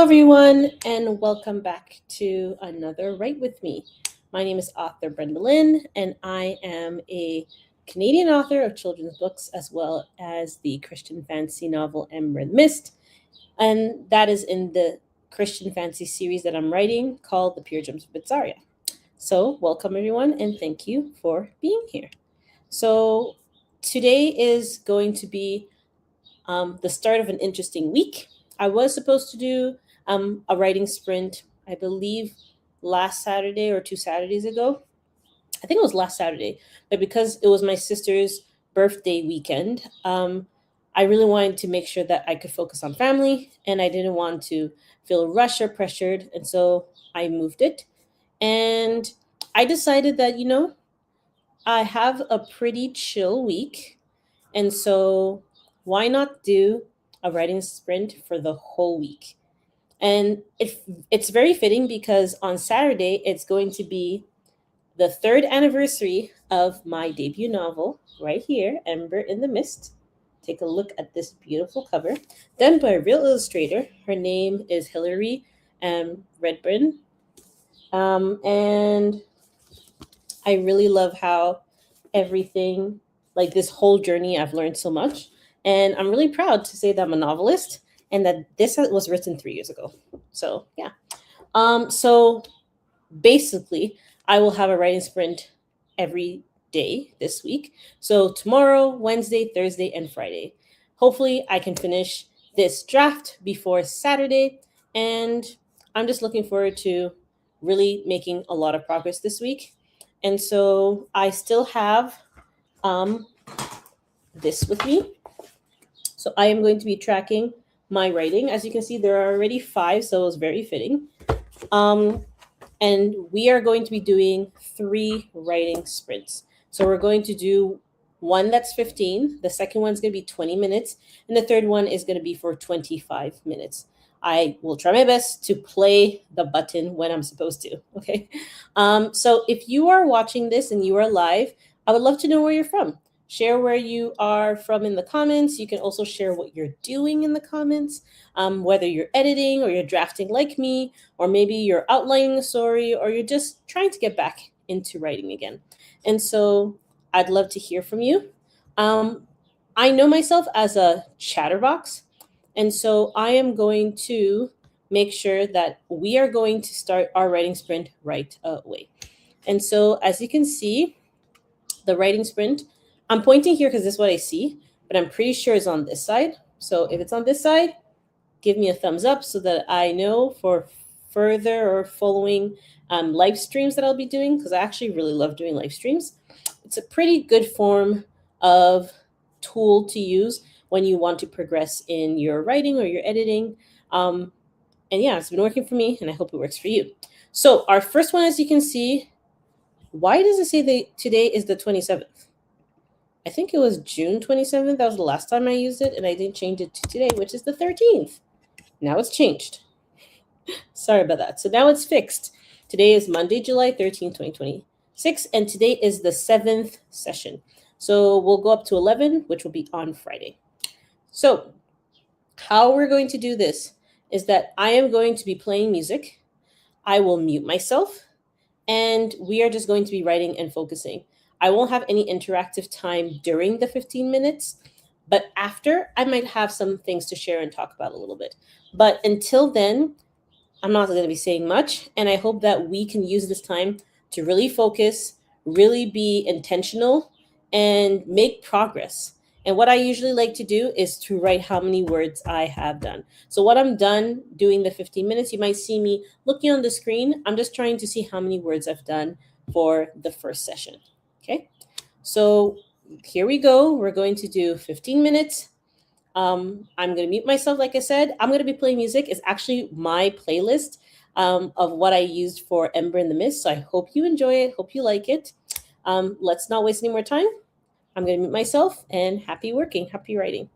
everyone, and welcome back to another Write With Me. My name is author Brenda Lynn, and I am a Canadian author of children's books as well as the Christian fantasy novel Ember in the Mist, and that is in the Christian fantasy series that I'm writing called The Pure Gems of Bitzaria. So, welcome everyone, and thank you for being here. So, today is going to be the start of an interesting week. I was supposed to do a writing sprint, I believe, last Saturday or 2 Saturdays ago. I think it was last Saturday, but because it was my sister's birthday weekend, I really wanted to make sure that I could focus on family and I didn't want to feel rushed or pressured. And so I moved it. And I decided that, I have a pretty chill week. And so, why not do a writing sprint for the whole week? And it's very fitting because on Saturday, it's going to be the third anniversary of my debut novel, right here, Ember in the Mist. Take a look at this beautiful cover, done by a real illustrator. Her name is Hilary Redburn. And I really love how everything, like this whole journey, I've learned so much. And I'm really proud to say that I'm a novelist and that this was written 3 years ago. So, yeah. So basically, I will have a writing sprint every day this week. So, tomorrow, Wednesday, Thursday, and Friday. Hopefully, I can finish this draft before Saturday. And I'm just looking forward to really making a lot of progress this week. And so I still have um, this with me. So I am going to be tracking my writing. As you can see, there are already five, so it's very fitting. Um, and we are going to be doing 3 writing sprints. So we're going to do one that's 15, the second one's going to be 20 minutes, and the third one is going to be for 25 minutes. I will try my best to play the button when I'm supposed to. Okay. So if you are watching this and you are live, I would love to know where you're from. Share where you are from in the comments. You can also share what you're doing in the comments, whether you're editing or you're drafting like me, or maybe you're outlining a story, or you're just trying to get back into writing again. And so I'd love to hear from you. Um, I know myself as a chatterbox, and so I am going to make sure that we are going to start our writing sprint right away. And so, as you can see, the writing sprint, I'm pointing here because this is what I see, but I'm pretty sure it's on this side. So if it's on this side, give me a thumbs up so that I know for further or following live streams that I'll be doing, because I actually really love doing live streams. It's a pretty good form of tool to use when you want to progress in your writing or your editing. And yeah, it's been working for me, and I hope it works for you. So our first one, as you can see, why does it say that today is the 27th? I think it was June 27th. That was the last time I used it, and I didn't change it to today, which is the 13th. Now it's changed. Sorry about that. So now it's fixed. Today is Monday, July 13th, 2026, and today is the 7th session. So we'll go up to 11, which will be on Friday. So, how we're going to do this is that I am going to be playing music. I will mute myself, and we are just going to be writing and focusing. I won't have any interactive time during the 15 minutes, but after, I might have some things to share and talk about a little bit. But until then, I'm not going to be saying much, and I hope that we can use this time to really focus, really be intentional, and make progress. And what I usually like to do is to write how many words I have done. So, what I'm done doing the 15 minutes, you might see me looking on the screen. I'm just trying to see how many words I've done for the first session. Okay. So, here we go. We're going to do 15 minutes. I'm going to mute myself, like I said. I'm going to be playing music. It's actually my playlist of what I used for Ember in the Mist. So I hope you enjoy it. Hope you like it. Let's not waste any more time. I'm going to mute myself, and happy working, happy writing.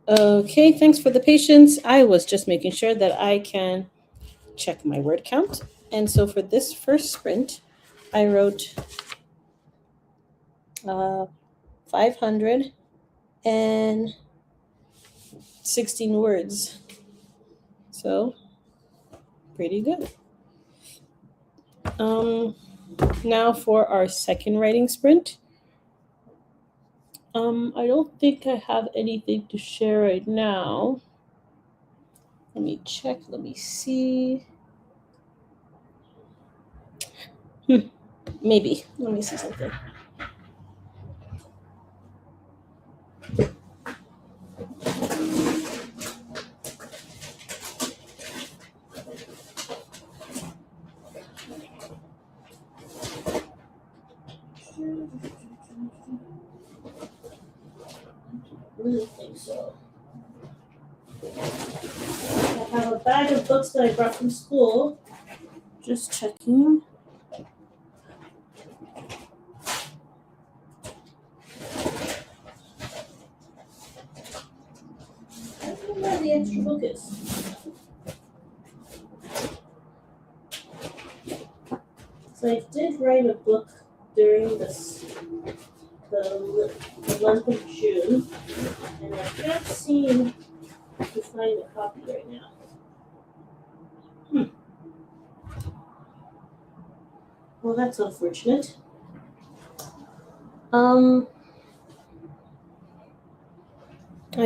Okay, thanks for the patience. I was just making sure that I can check my word count. And so for this first sprint, I wrote 516 words. So pretty good. Now for our second writing sprint. I don't think I have anything to share right now. Let me check. Let me see. Maybe. Let me see something. I really think so. I have a bag of books that I brought from school. Just checking. I don't know where the extra book is. So I did write a book during the month of June, and I can't seem to find a copy right now. Well, that's unfortunate. I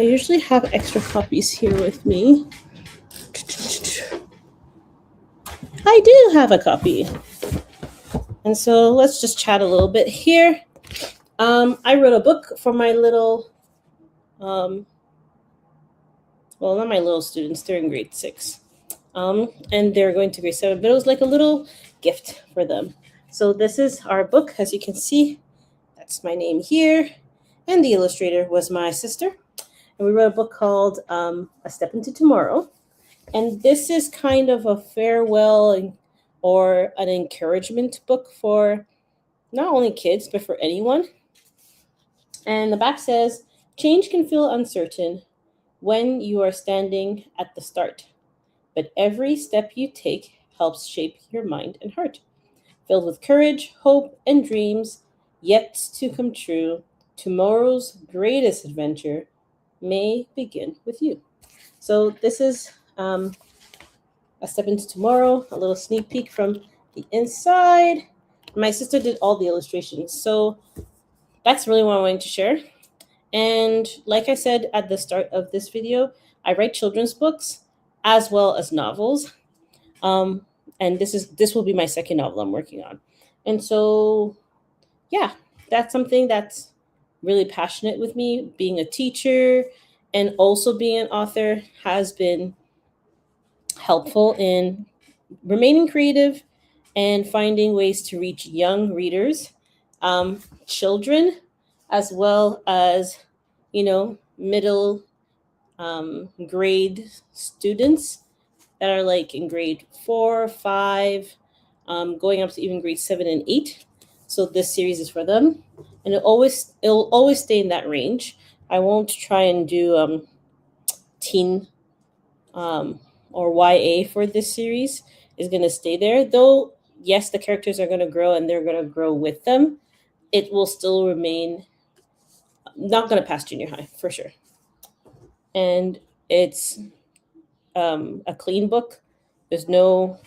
usually have extra copies here with me. I do have a copy. And so let's just chat a little bit here. I wrote a book for my little, well, not my little students, they're in grade 6. And they're going to grade 7, but it was like a little gift for them. So this is our book, as you can see. That's my name here. And the illustrator was my sister. And we wrote a book called A Step Into Tomorrow. And this is kind of a farewell or an encouragement book for not only kids, but for anyone. And the back says, change can feel uncertain when you are standing at the start, but every step you take helps shape your mind and heart. Filled with courage, hope, and dreams yet to come true, tomorrow's greatest adventure may begin with you. So this is A Step Into Tomorrow, a little sneak peek from the inside. My sister did all the illustrations, so that's really what I wanted to share. And like I said at the start of this video, I write children's books as well as novels. And this will be my second novel I'm working on. And so yeah, that's something that's really passionate with me. Being a teacher and also being an author has been helpful in remaining creative and finding ways to reach young readers, children, as well as, middle grade students that are like in grade 4, 5, going up to even grade 7 and 8. So this series is for them, and it'll always stay in that range. I won't try and do teen or YA for this series. Is going to stay there, though. Yes, the characters are going to grow, and they're going to grow with them. It will still remain not going to pass junior high for sure, and it's a clean book. There's no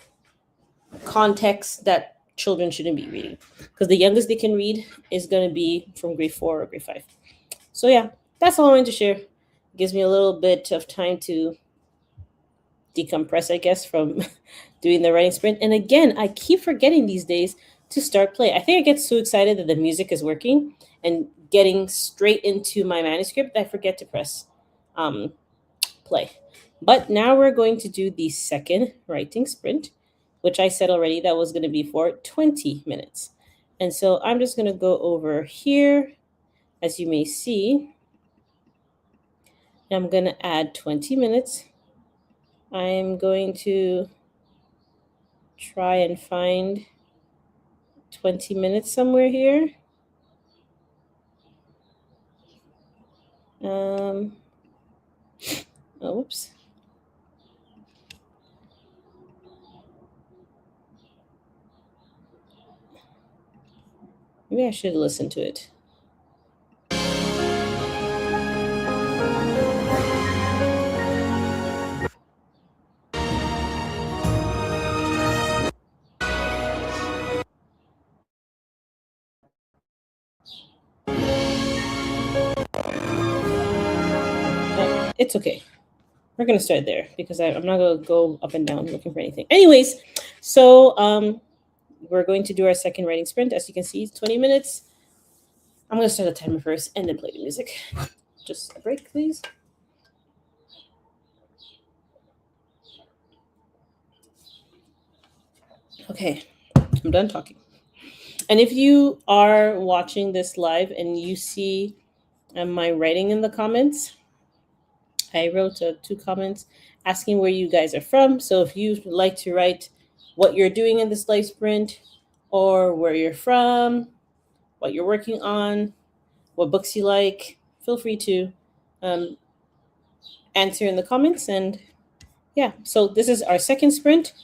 context that children shouldn't be reading, because the youngest they can read is going to be from grade 4 or grade 5. So yeah, that's all I wanted to share. It gives me a little bit of time to decompress, I guess, from doing the writing sprint. And again, I keep forgetting these days to start play. I think I get so excited that the music is working and getting straight into my manuscript that I forget to press play. But now we're going to do the second writing sprint, which I said already that was going to be for 20 minutes. And so I'm just going to go over here, as you may see. I'm going to add 20 minutes. I'm going to try and find 20 minutes somewhere here. Oh, whoops. Maybe I should listen to it. It's okay. We're gonna start there because I'm not gonna go up and down looking for anything. Anyways, so we're going to do our second writing sprint. As you can see, 20 minutes. I'm gonna start the timer first and then play the music. Just a break, please. Okay, I'm done talking. And if you are watching this live and you see my writing in the comments, I wrote two comments asking where you guys are from. So if you'd like to write what you're doing in this live sprint, or where you're from, what you're working on, what books you like, feel free to um, answer in the comments. And yeah, so this is our second sprint.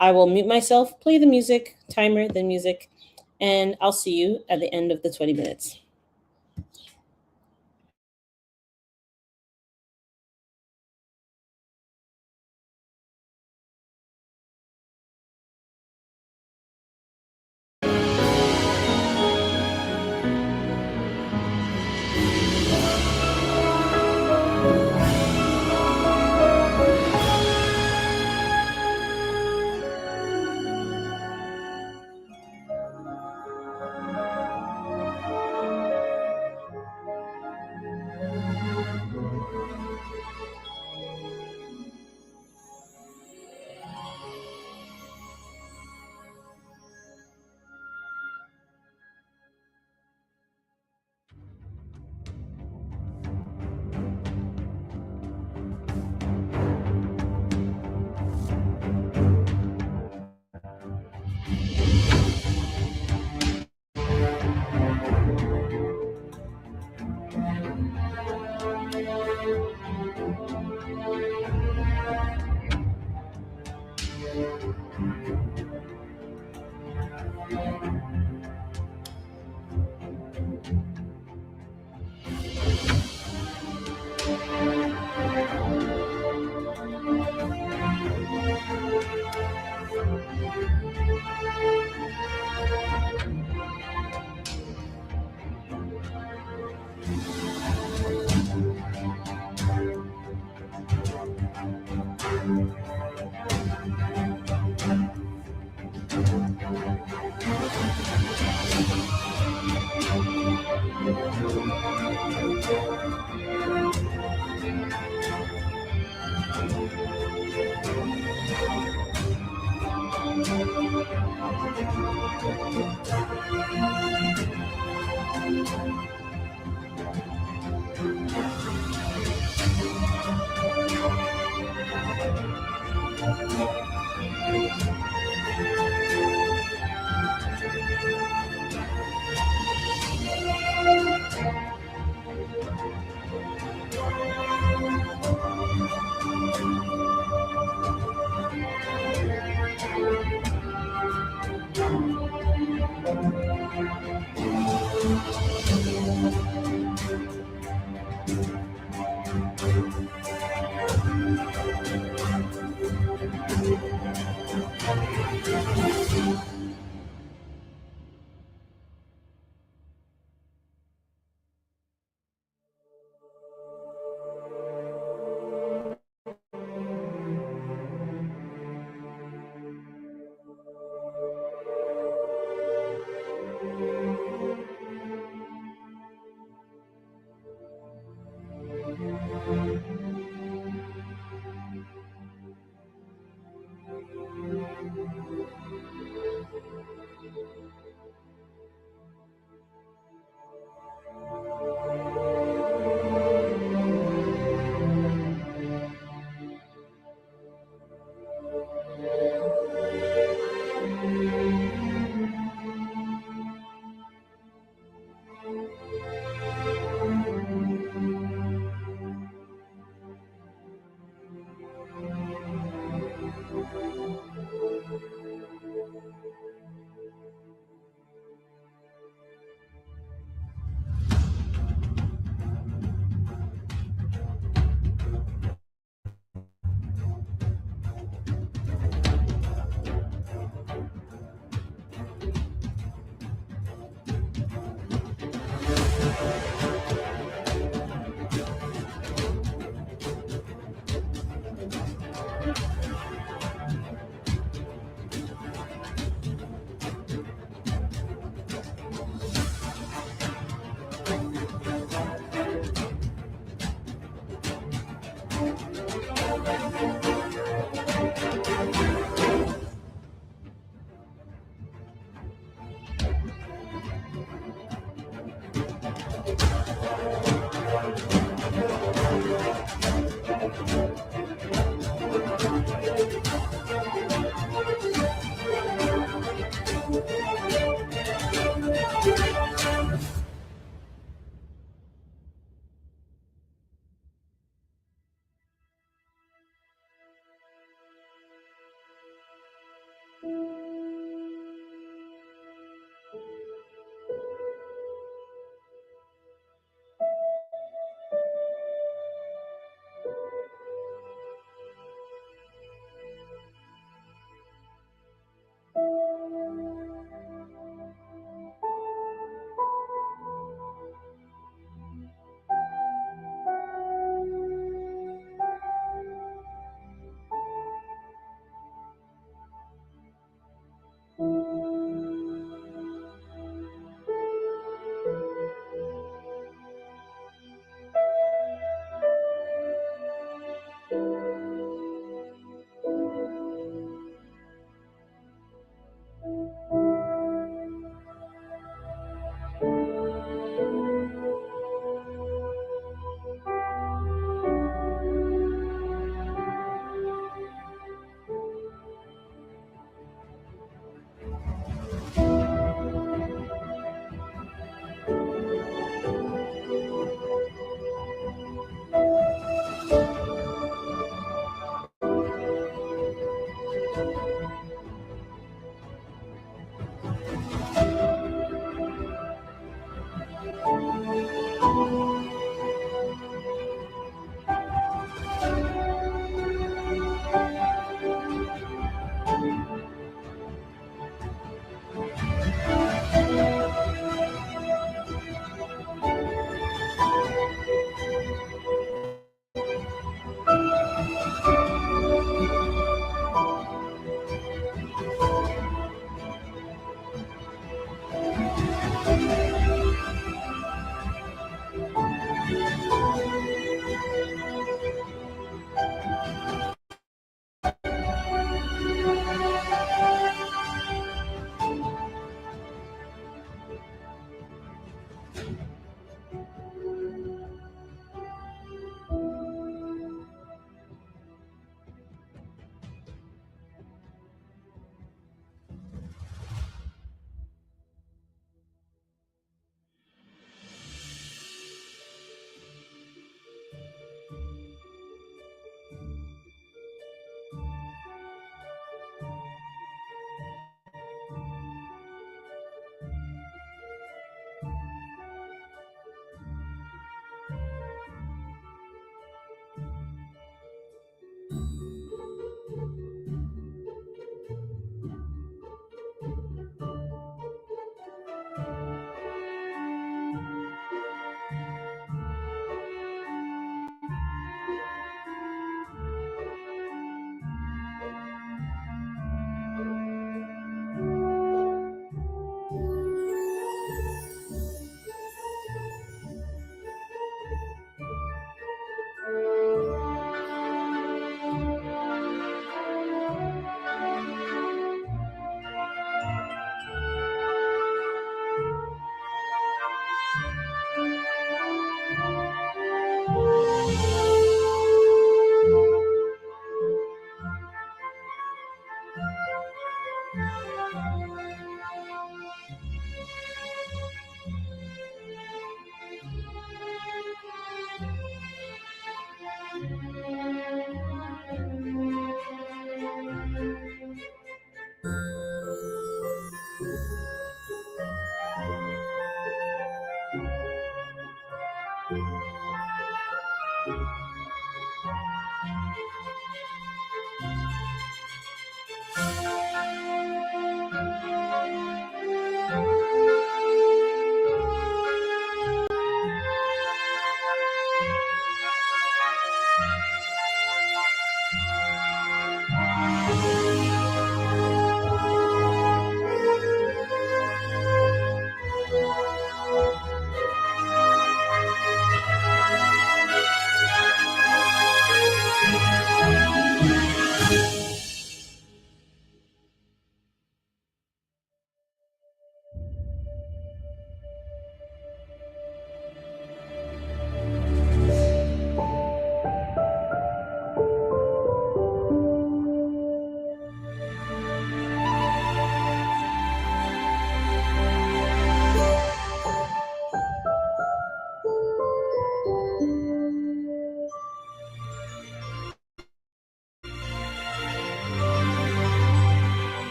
I will mute myself, play the music, timer the music, and I'll see you at the end of the 20 minutes.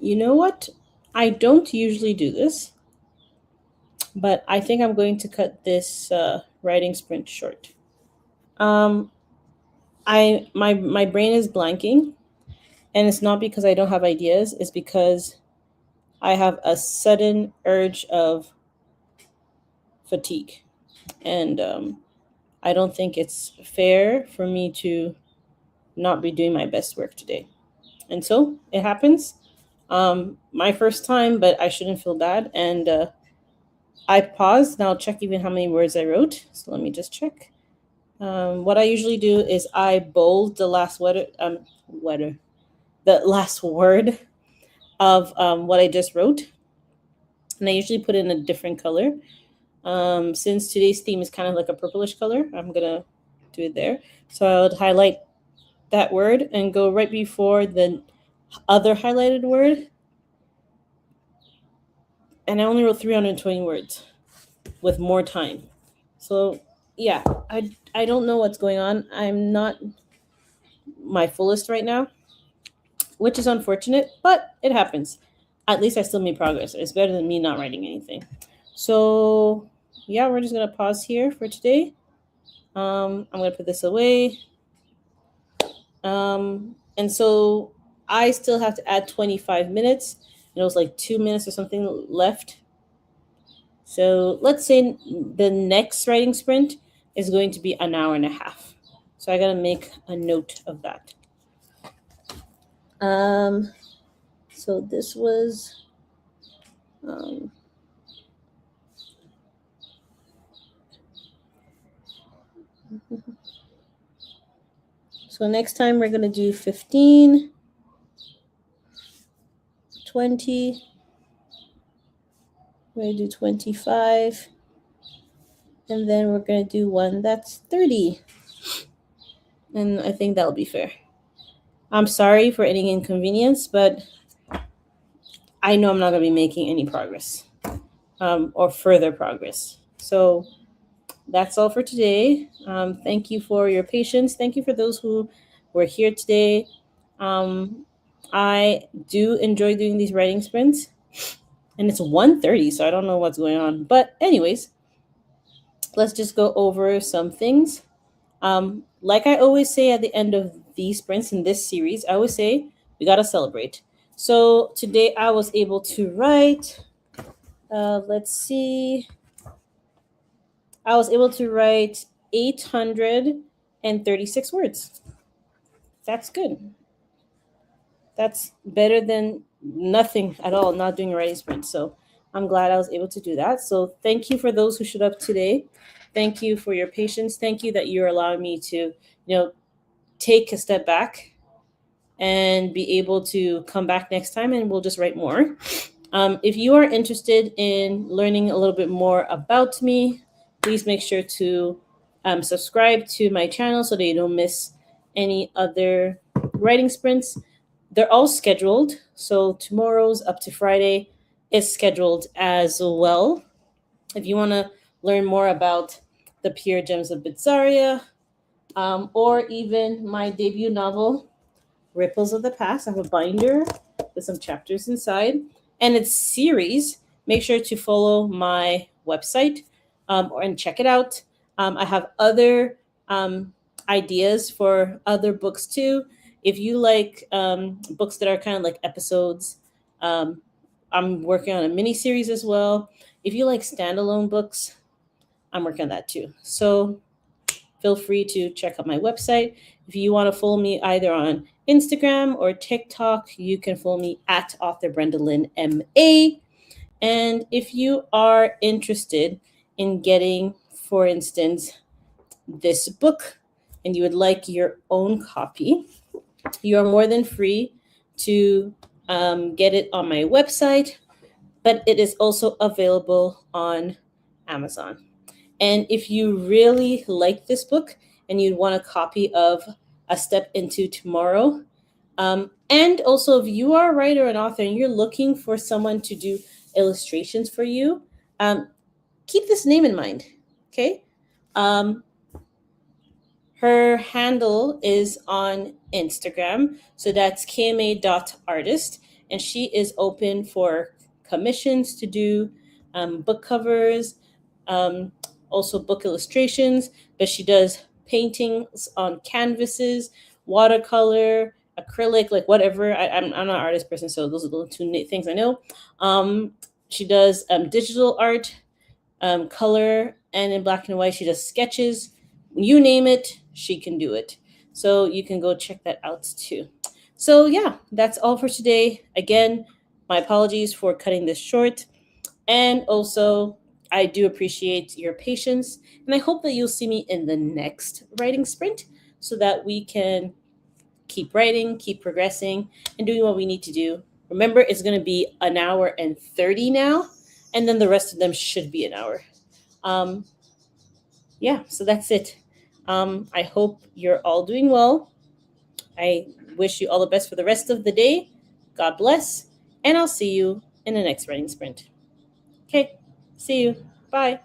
You know what? I don't usually do this, but I think I'm going to cut this writing sprint short. Um, my brain is blanking, and it's not because I don't have ideas. It's because I have a sudden urge of fatigue, and I don't think it's fair for me to not be doing my best work today. And so it happens. My first time, but I shouldn't feel bad. And I paused. Now I'll check even how many words I wrote. So let me just check. What I usually do is I bold the last the last word of what I just wrote, and I usually put in a different color. Since today's theme is kind of like a purplish color, I'm gonna do it there. So I would highlight that word and go right before the other highlighted word. And I only wrote 320 words with more time. So yeah, I don't know what's going on. I'm not my fullest right now, which is unfortunate, but it happens. At least I still made progress. It's better than me not writing anything. So yeah, we're just gonna pause here for today. I'm gonna put this away. And so I still have to add 25 minutes. And it was like 2 minutes or something left. So let's say the next writing sprint is going to be an hour and a half. So I gotta make a note of that. So this was so next time we're gonna do 15, 20, we're gonna do 25, and then we're gonna do one that's 30. And I think that'll be fair. I'm sorry for any inconvenience, but I know I'm not gonna be making any progress or further progress. So that's all for today. Thank you for your patience. Thank you for those who were here today. I do enjoy doing these writing sprints, and it's 1:30, so I don't know what's going on. But anyways, let's just go over some things. Like I always say at the end of these sprints in this series, I always say we gotta celebrate. So today I was able to write. Let's see. I was able to write 836 words. That's good. That's better than nothing at all, not doing a writing sprint. So I'm glad I was able to do that. So thank you for those who showed up today. Thank you for your patience. Thank you that you're allowing me to, take a step back and be able to come back next time, and we'll just write more. If you are interested in learning a little bit more about me, please make sure to subscribe to my channel so that you don't miss any other writing sprints. They're all scheduled, so tomorrow's up to Friday is scheduled as well. If you want to learn more about the Pure Gems of Bitzaria, or even my debut novel, Ripples of the Past. I have a binder with some chapters inside, and it's series. Make sure to follow my website and check it out. I have other ideas for other books too. If you like books that are kind of like episodes, I'm working on a mini series as well. If you like standalone books, I'm working on that too. So feel free to check out my website. If you want to follow me either on Instagram or TikTok, you can follow me at author Brenda Lynn MA. And if you are interested in getting, for instance, this book and you would like your own copy, you are more than free to get it on my website, but it is also available on Amazon. And if you really like this book and you want a copy of A Step Into Tomorrow, and also if you are a writer and author and you're looking for someone to do illustrations for you, keep this name in mind, okay? Her handle is on Instagram, so that's kma.artist. and she is open for commissions to do book covers, um, also book illustrations, but she does paintings on canvases, watercolor, acrylic, like whatever. I'm not an artist person, so those are the two things I know. She does digital art, color, and in black and white. She does sketches. You name it, she can do it. So you can go check that out too. So yeah, that's all for today. Again, my apologies for cutting this short. And also, I do appreciate your patience. And I hope that you'll see me in the next writing sprint so that we can keep writing, keep progressing, and doing what we need to do. Remember, it's going to be an hour and 30 now, and then the rest of them should be an hour. Um, yeah, so that's it. I hope you're all doing well. I wish you all the best for the rest of the day. God bless, and I'll see you in the next writing sprint. Okay, see you. Bye.